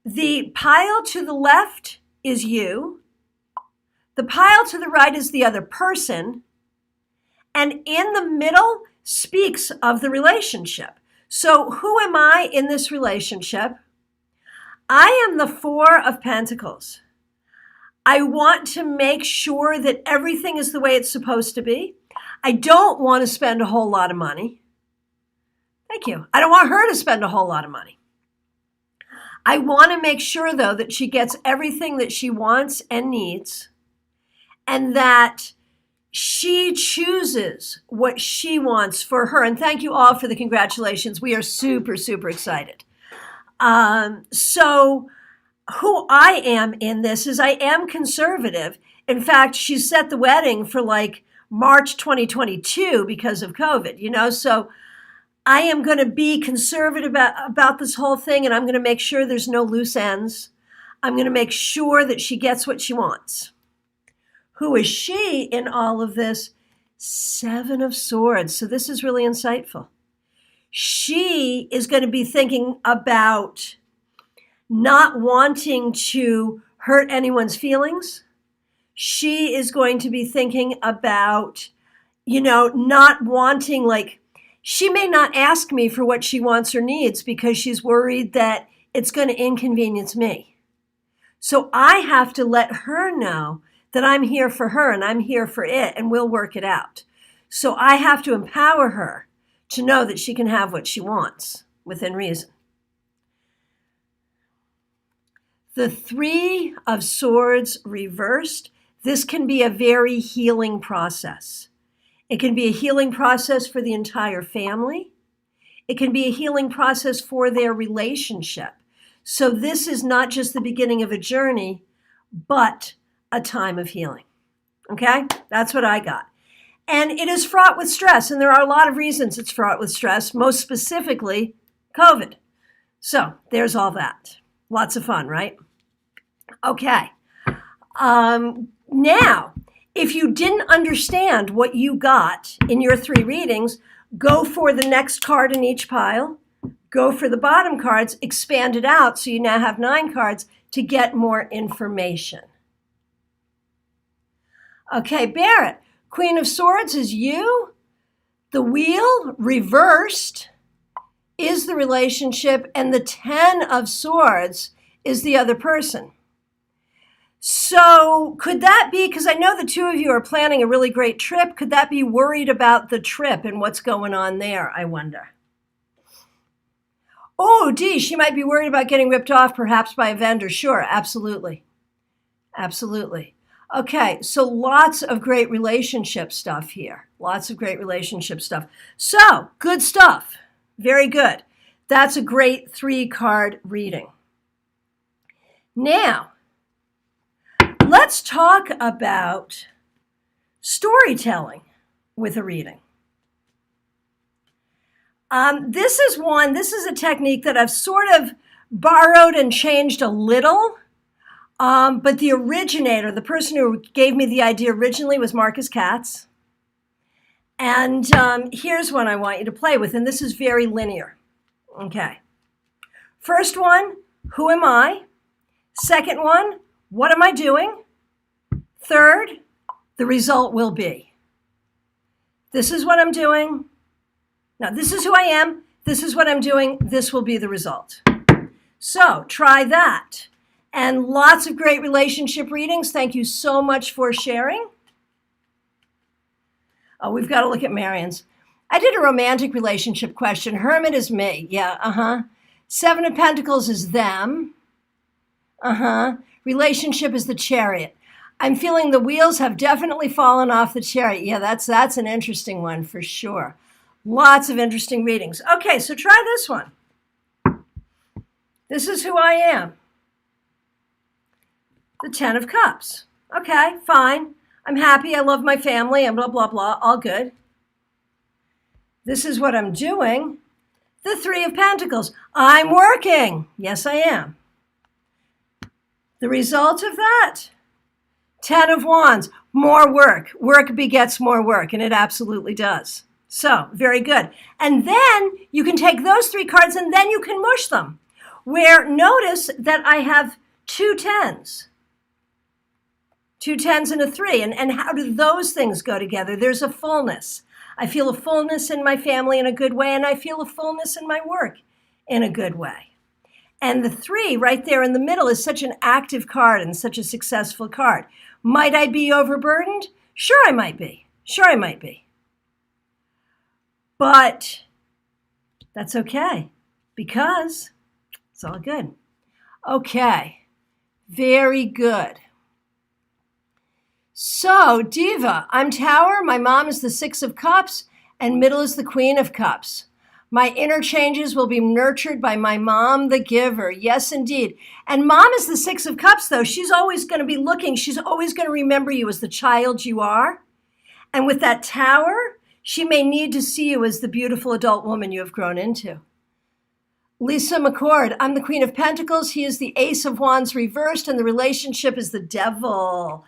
The pile to the left is you. The pile to the right is the other person. And in the middle speaks of the relationship. So who am I in this relationship? I am the 4 of Pentacles. I want to make sure that everything is the way it's supposed to be. I don't want to spend a whole lot of money. Thank you. I don't want her to spend a whole lot of money. I want to make sure, though, that she gets everything that she wants and needs, and that she chooses what she wants for her. And thank you all for the congratulations. We are super, super excited. So who I am in this is I am conservative. In fact, she set the wedding for like March 2022 because of COVID, so I am going to be conservative about this whole thing, and I'm going to make sure there's no loose ends. I'm going to make sure that she gets what she wants. Who is she in all of this? 7 of Swords. So this is really insightful. She is going to be thinking about not wanting to hurt anyone's feelings. She is going to be thinking about, not wanting, she may not ask me for what she wants or needs because she's worried that it's going to inconvenience me. So I have to let her know that I'm here for her and I'm here for it and we'll work it out. So I have to empower her to know that she can have what she wants within reason. The 3 of Swords reversed. This can be a very healing process. It can be a healing process for the entire family. It can be a healing process for their relationship. So this is not just the beginning of a journey, but a time of healing. Okay? That's what I got. And it is fraught with stress. And there are a lot of reasons it's fraught with stress, most specifically COVID. So there's all that. Lots of fun, right? Okay. Now, if you didn't understand what you got in your 3 readings, go for the next card in each pile. Go for the bottom cards, expand it out so you now have 9 cards to get more information. Okay, Barrett, Queen of Swords is you. The Wheel reversed is the relationship, and the 10 of Swords is the other person. So could that be, because I know the 2 of you are planning a really great trip, could that be worried about the trip and what's going on there, I wonder? Oh, she might be worried about getting ripped off perhaps by a vendor. Sure, absolutely. Absolutely. Okay, so lots of great relationship stuff here. Lots of great relationship stuff. So, good stuff. Very good. That's a great 3-card reading. Now, let's talk about storytelling with a reading. This is a technique that I've sort of borrowed and changed a little, but the originator, the person who gave me the idea originally, was Marcus Katz. And here's one I want you to play with, and this is very linear. Okay. First one, who am I? Second one, what am I doing? Third, the result will be. This is what I'm doing. Now, this is who I am. This is what I'm doing. This will be the result. So try that. And lots of great relationship readings. Thank you so much for sharing. Oh, we've got to look at Marion's. I did a romantic relationship question. Hermit is me. Yeah, 7 of Pentacles is them. Relationship is the Chariot. I'm feeling the wheels have definitely fallen off the Chariot. Yeah, that's an interesting one for sure. Lots of interesting readings. Okay, so try this one. This is who I am. The 10 of Cups. Okay, fine. I'm happy. I love my family and blah, blah, blah. All good. This is what I'm doing. The 3 of Pentacles. I'm working. Yes, I am. The result of that, 10 of Wands. More work. Work begets more work, and it absolutely does. So, very good. And then you can take those 3 cards and then you can mush them. Where notice that I have 2 10s. 2 10s and a 3. And how do those things go together? There's a fullness. I feel a fullness in my family in a good way, and I feel a fullness in my work in a good way. And the 3 right there in the middle is such an active card and such a successful card. Might I be overburdened? Sure I might be. Sure I might be. But that's okay, because it's all good. Okay, very good. So, Diva, I'm Tower, my mom is the 6 of Cups, and middle is the Queen of Cups. My inner changes will be nurtured by my mom, the giver. Yes, indeed. And mom is the 6 of Cups, though. She's always going to be looking. She's always going to remember you as the child you are. And with that Tower, she may need to see you as the beautiful adult woman you have grown into. Lisa McCord, I'm the Queen of Pentacles. He is the Ace of Wands reversed, and the relationship is the Devil.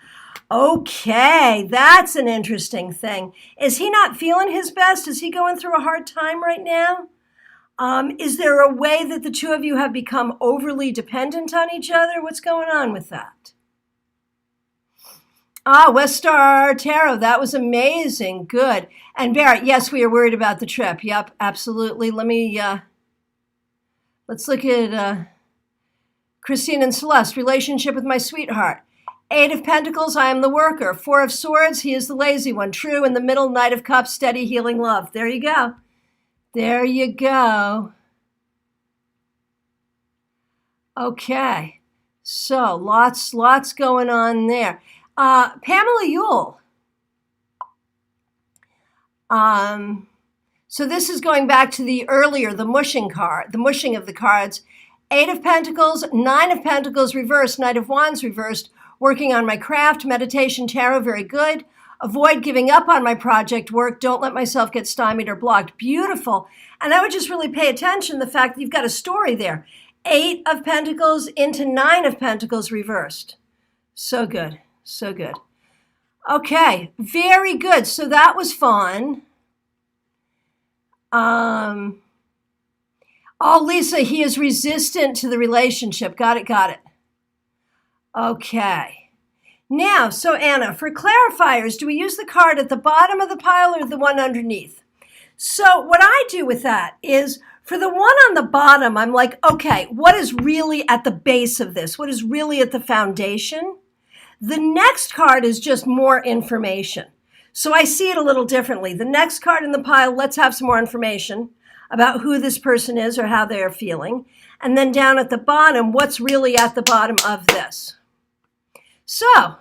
Okay, that's an interesting thing. Is he not feeling his best? Is he going through a hard time right now? Is there a way that the 2 of you have become overly dependent on each other? What's going on with that? West Star Tarot, that was amazing. Good. And Barrett, yes, we are worried about the trip. Yep, absolutely. Let's look at Christine and Celeste, relationship with my sweetheart. 8 of Pentacles, I am the worker. 4 of Swords, he is the lazy one. True, in the middle, Knight of Cups, steady, healing love. There you go. There you go. Okay, so lots going on there. Pamela Yule. So this is going back to the mushing card, the mushing of the cards. 8 of Pentacles, 9 of Pentacles reversed, Knight of Wands reversed. Working on my craft, meditation, tarot, very good. Avoid giving up on my project work. Don't let myself get stymied or blocked. Beautiful. And I would just really pay attention to the fact that you've got a story there. 8 of Pentacles into 9 of Pentacles reversed. So good. So good. Okay, very good. So that was fun. Lisa, he is resistant to the relationship. Got it. Okay. Now, so Anna, for clarifiers, do we use the card at the bottom of the pile or the one underneath? So what I do with that is, for the one on the bottom, I'm like, okay, what is really at the base of this? What is really at the foundation? The next card is just more information. So I see it a little differently. The next card in the pile, let's have some more information about who this person is or how they are feeling. And then down at the bottom, what's really at the bottom of this? So,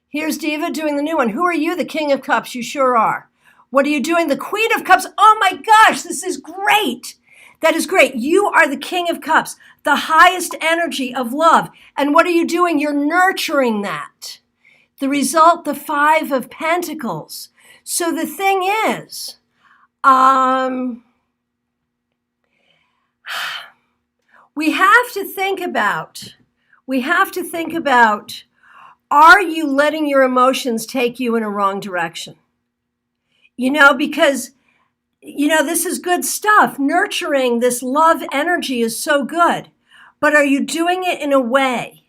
here's Diva doing the new one. Who are you? The King of Cups. You sure are. What are you doing? The Queen of Cups. Oh my gosh, this is great. That is great. You are the King of Cups, the highest energy of love. And what are you doing? You're nurturing that. The result, the Five of Pentacles. So the thing is, we have to think about, are you letting your emotions take you in a wrong direction? Because, this is good stuff. Nurturing this love energy is so good. But are you doing it in a way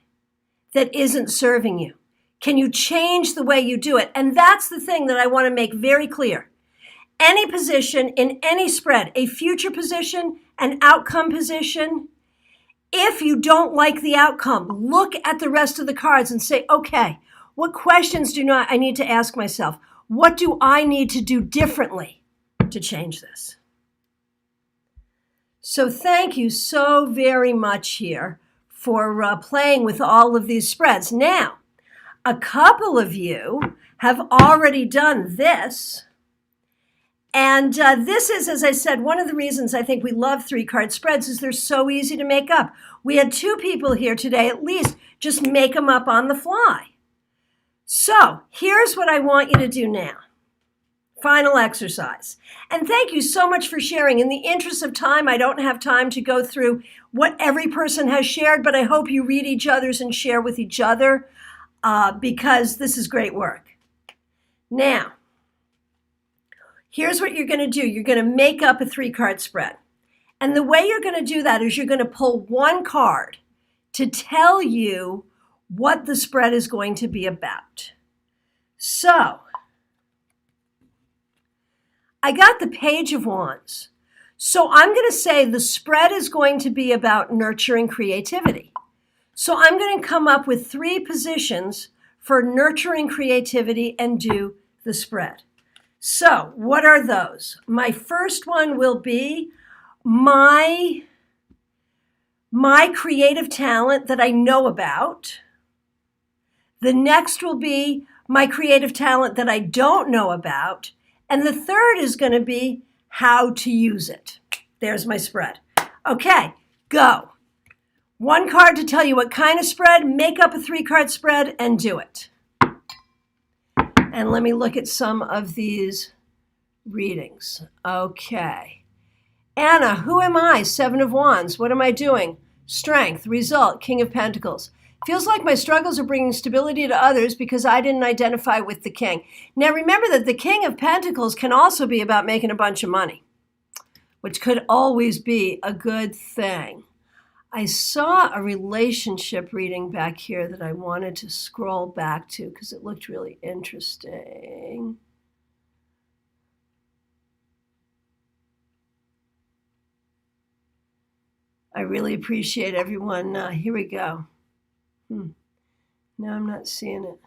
that isn't serving you? Can you change the way you do it? And that's the thing that I want to make very clear. Any position in any spread, a future position, an outcome position, if you don't like the outcome, look at the rest of the cards and say, okay, what questions I need to ask myself? What do I need to do differently to change this? So thank you so very much here for playing with all of these spreads. Now, a couple of you have already done this. And this is, as I said, one of the reasons I think we love 3-card spreads is they're so easy to make up. We had 2 people here today, at least, just make them up on the fly. So here's what I want you to do now. Final exercise. And thank you so much for sharing. In the interest of time, I don't have time to go through what every person has shared, but I hope you read each other's and share with each other because this is great work. Now, here's what you're going to do. You're going to make up a 3-card spread. And the way you're going to do that is you're going to pull one card to tell you what the spread is going to be about. So, I got the Page of Wands. So I'm going to say the spread is going to be about nurturing creativity. So I'm going to come up with 3 positions for nurturing creativity and do the spread. So what are those? My first one will be my creative talent that I know about. The next will be my creative talent that I don't know about. And the third is going to be how to use it. There's my spread. Okay, go. One card to tell you what kind of spread, make up a 3-card spread and do it. And let me look at some of these readings. Okay. Anna, who am I? 7 of Wands. What am I doing? Strength, result, King of Pentacles. Feels like my struggles are bringing stability to others because I didn't identify with the king. Now remember that the King of Pentacles can also be about making a bunch of money, which could always be a good thing. I saw a relationship reading back here that I wanted to scroll back to because it looked really interesting. I really appreciate everyone. Here we go. No, I'm not seeing it.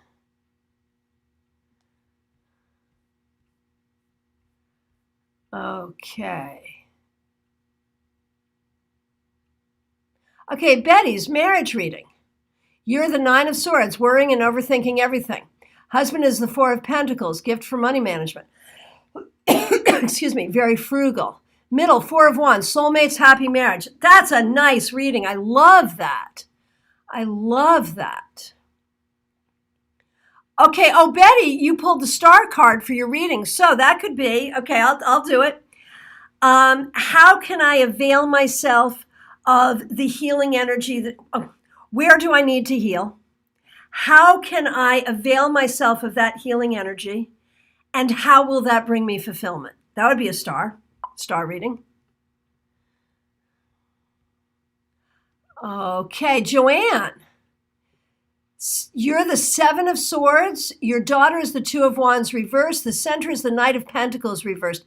Okay. Okay, Betty's marriage reading. You're the 9 of Swords, worrying and overthinking everything. Husband is the 4 of Pentacles, gift for money management. Excuse me, very frugal. Middle, 4 of Wands, soulmates, happy marriage. That's a nice reading. I love that. I love that. Okay, oh, Betty, you pulled the star card for your reading. So that could be, okay, I'll do it. How can I avail myself of the healing energy? Where do I need to heal? How can I avail myself of that healing energy? And how will that bring me fulfillment? That would be a star reading. Okay, Joanne, you're the 7 of Swords. Your daughter is the 2 of Wands reversed. The center is the Knight of Pentacles reversed.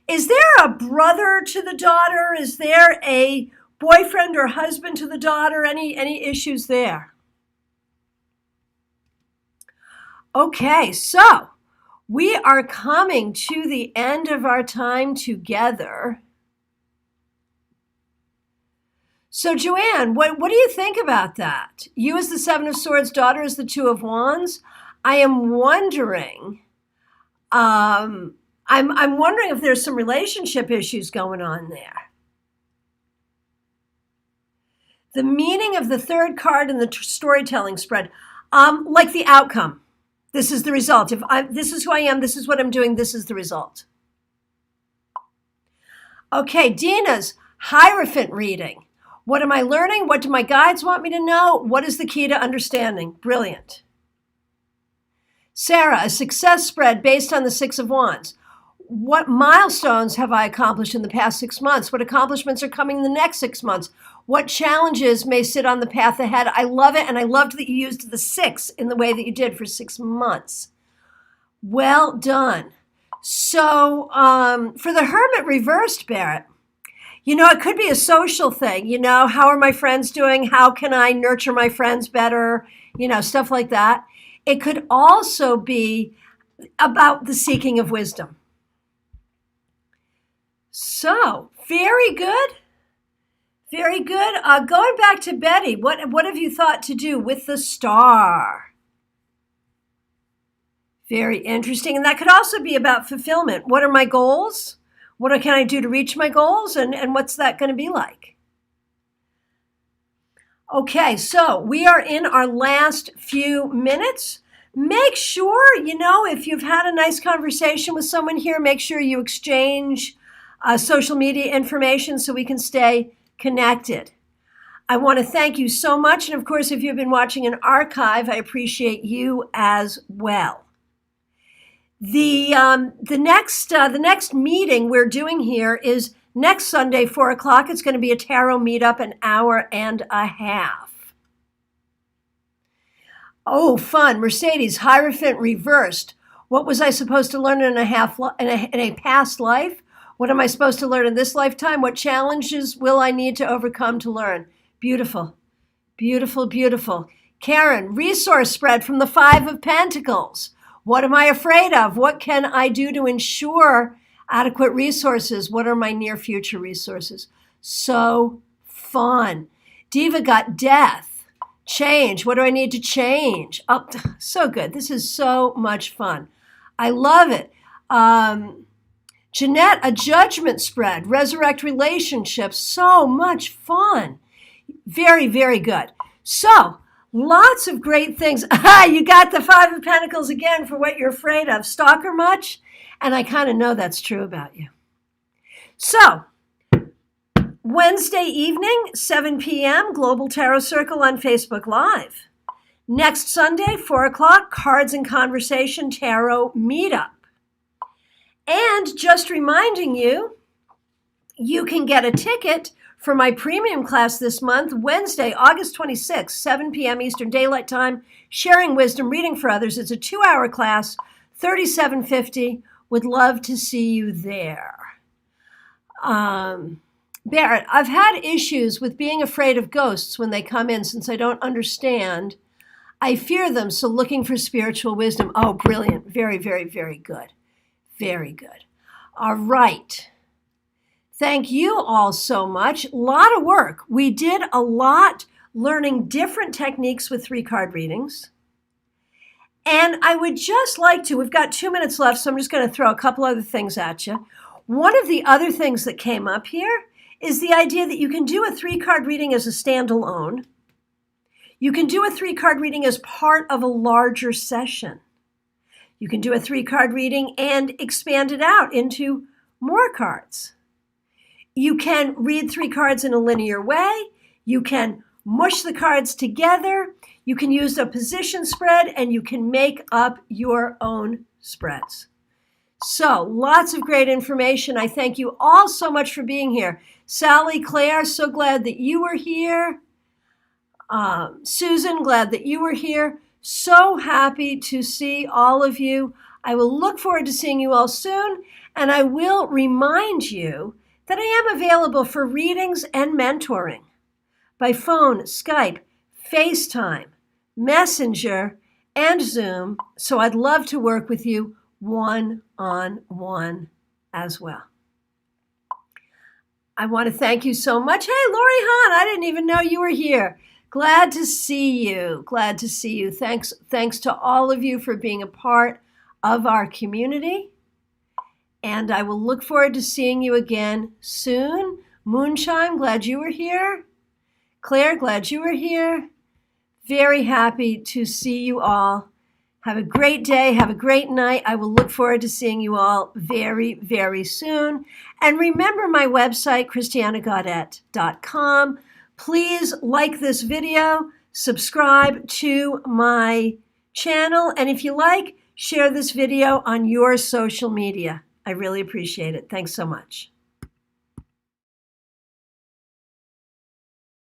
Is there a brother to the daughter? Is there a boyfriend or husband to the daughter? Any issues there? Okay, so we are coming to the end of our time together. So Joanne, what do you think about that? You as the 7 of Swords, daughter is the 2 of Wands. I am wondering, I'm wondering if there's some relationship issues going on there. The meaning of the third card in the storytelling spread, like the outcome. This is the result. This is who I am, this is what I'm doing, this is the result. Okay, Dina's Hierophant reading. What am I learning? What do my guides want me to know? What is the key to understanding? Brilliant. Sarah, a success spread based on the Six of Wands. What milestones have I accomplished in the past 6 months? What accomplishments are coming in the next 6 months? What challenges may sit on the path ahead? I love it, and I loved that you used the 6 in the way that you did for 6 months. Well done. So for the Hermit reversed, Barrett, it could be a social thing. How are my friends doing? How can I nurture my friends better? Stuff like that. It could also be about the seeking of wisdom. So, very good. Very good. Going back to Betty, what have you thought to do with the star? Very interesting. And that could also be about fulfillment. What are my goals? What can I do to reach my goals? And what's that going to be like? Okay, so we are in our last few minutes. Make sure, if you've had a nice conversation with someone here, make sure you exchange social media information so we can stay connected. I want to thank you so much. And of course, if you've been watching an archive, I appreciate you as well. The next meeting we're doing here is next Sunday, 4 o'clock. It's going to be a tarot meetup, an hour and a half. Oh, fun. Mercedes, Hierophant reversed. What was I supposed to learn in a past life? What am I supposed to learn in this lifetime? What challenges will I need to overcome to learn? Beautiful, beautiful, beautiful. Karen, resource spread from the 5 of Pentacles. What am I afraid of? What can I do to ensure adequate resources? What are my near future resources? So fun. Diva got death. Change. What do I need to change? Oh, so good. This is so much fun. I love it. Jeanette, a judgment spread. Resurrect relationships. So much fun. Very, very good. So, lots of great things. You got the 5 of Pentacles again for what you're afraid of. Stalker much? And I kind of know that's true about you. So, Wednesday evening, 7 p.m., Global Tarot Circle on Facebook Live. Next Sunday, 4 o'clock, Cards and Conversation Tarot Meetup. And just reminding you, you can get a ticket for my premium class this month, Wednesday, August 26th, 7 p.m. Eastern Daylight Time, Sharing Wisdom, Reading for Others. It's a 2-hour class, $37.50. Would love to see you there. Barrett, I've had issues with being afraid of ghosts when they come in since I don't understand. I fear them, so looking for spiritual wisdom. Oh, brilliant. Very, very, very good. Very good. All right. Thank you all so much. A lot of work. We did a lot learning different techniques with 3-card readings. And I would just like to, we've got 2 minutes left, so I'm just going to throw a couple other things at you. One of the other things that came up here is the idea that you can do a 3-card reading as a standalone. You can do a 3-card reading as part of a larger session. You can do a 3-card reading and expand it out into more cards. You can read 3 cards in a linear way. You can mush the cards together. You can use a position spread, and you can make up your own spreads. So, lots of great information. I thank you all so much for being here. Sally, Claire, so glad that you were here. Susan, glad that you were here. So happy to see all of you. I will look forward to seeing you all soon, and I will remind you that I am available for readings and mentoring by phone, Skype, FaceTime, Messenger, and Zoom. So I'd love to work with you one-on-one as well. I want to thank you so much. Hey, Lori Hahn, I didn't even know you were here. Glad to see you. Glad to see you. Thanks to all of you for being a part of our community. And I will look forward to seeing you again soon. Moonshine, glad you were here. Claire, glad you were here. Very happy to see you all. Have a great day. Have a great night. I will look forward to seeing you all very, very soon. And remember my website, christianagaudette.com. Please like this video, subscribe to my channel, and if you like, share this video on your social media. I really appreciate it. Thanks so much.